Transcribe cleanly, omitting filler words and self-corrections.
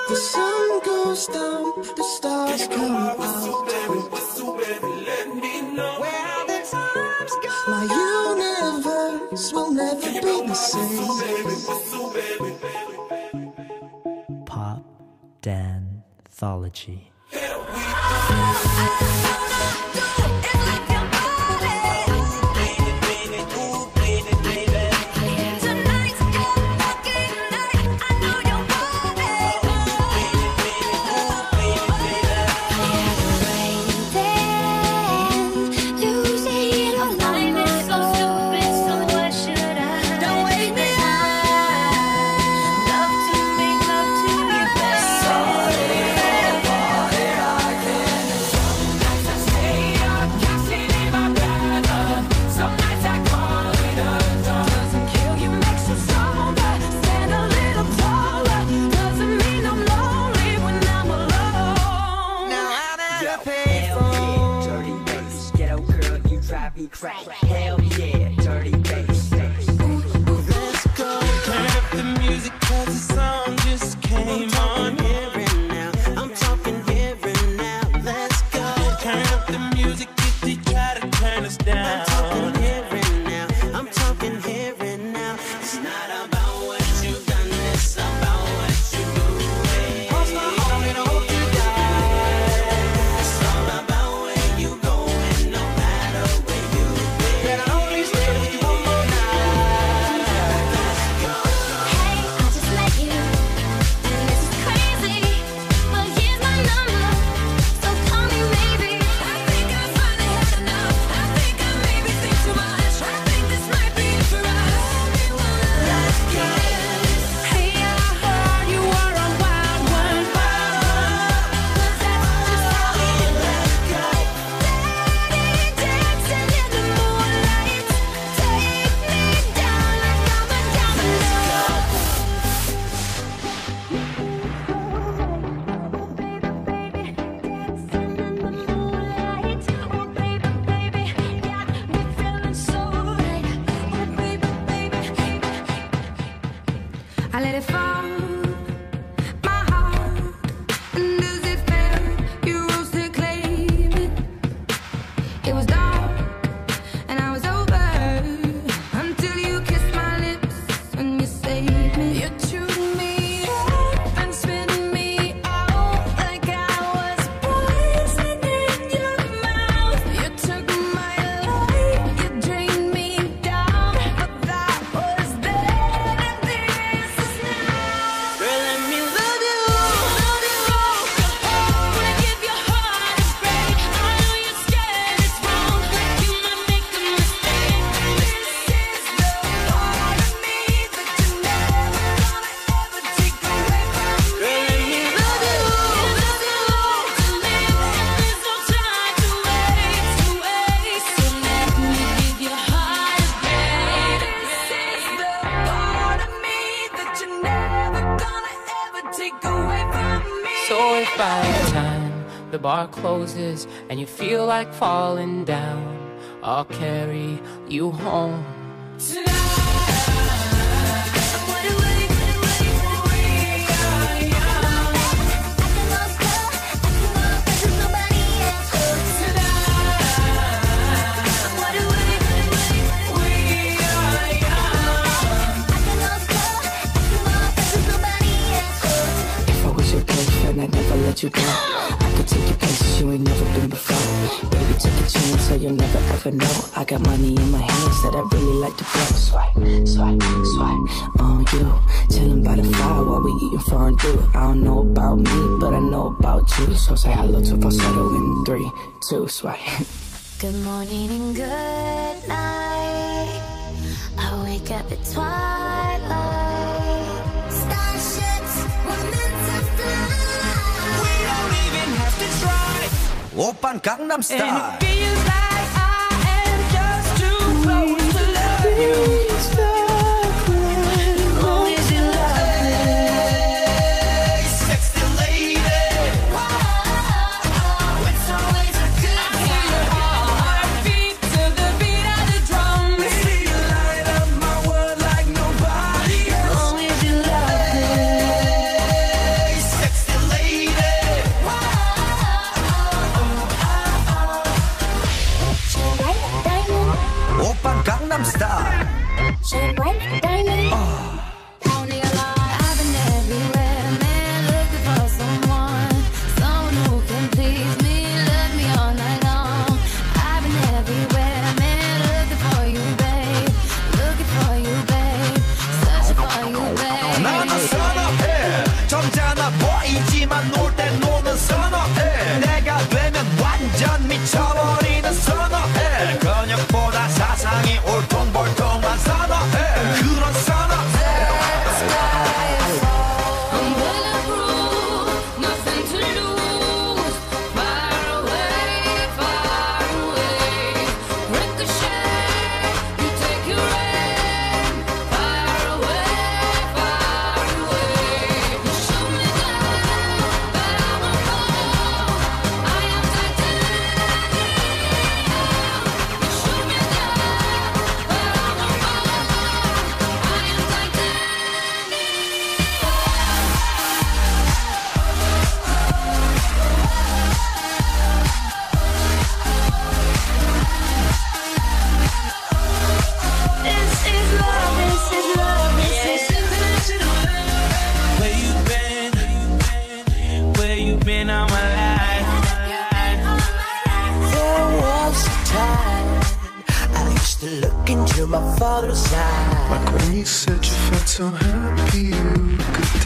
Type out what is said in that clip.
The sun goes down, the stars come out. Where the times go, my universe will never be the same. Pop Danthology. Hell yeah, dirty bass. Let's go. Turn up the music 'cause the song just came on. Here and now, I'm talking here and now. Let's go. Turn up the music if they try to turn us down. I'm talking here and now. I'm talking here and now. It's not about what you've done, it's about what you do. Cross my heart and I hope you die. It's all about where you going, no matter where you been. And I'll only stay with you one more night. Let's go. Hey, I just met you, and this is crazy, but here's my number, so call me maybe. I think I finally had enough. I think I maybe think too much. I think this might be for us. Let's go. Hey, I heard you were a wild one, 'cause that's just how it is. Let's go. Dancing in the moonlight, take me down like I'm a diamond. I let it fall, my heart, and does it feel you rose to claim it? It was dark, and I was over, until you kissed my lips and you saved me. You chewed me up and spit me out like I was poison in your mouth. You took my life, you drained me down, but that was then and this is now. Girl, let me love you. Wanna give your heart a break. I know you're scared it's wrong, you might make a mistake. This is the part of me that you're never gonna ever take away from me. Girl, let me love you. There's no life to live, and there's no time to waste. So let me give your heart a break. This is the part of me that you're never gonna ever take away from me. So if by the time the bar closes and you feel like falling down, I'll carry you home. If I was your girlfriend, I'd never let you go. I could take you places you ain't never been before. Baby, take a chance so you'll never ever know. I got money in my hands that I really like to blow. Swipe, swipe, swipe on you. Chilling by the fire while we eating fondue. I don't know about me, but I know about you. So say hello to falsetto in 3, 2, swipe. Good morning and good night. I wake up at twilight. Starships were meant to fly. We don't even have to try. Open Gangnam Style. And it feels like I am just too close to love you. Always you love me. Hey, sexy lady. It's always a good time. Heartbeat to the beat of the drum. See you light up my world like nobody else. Always you love me. you're my father's side. Like when you said you felt so happy you could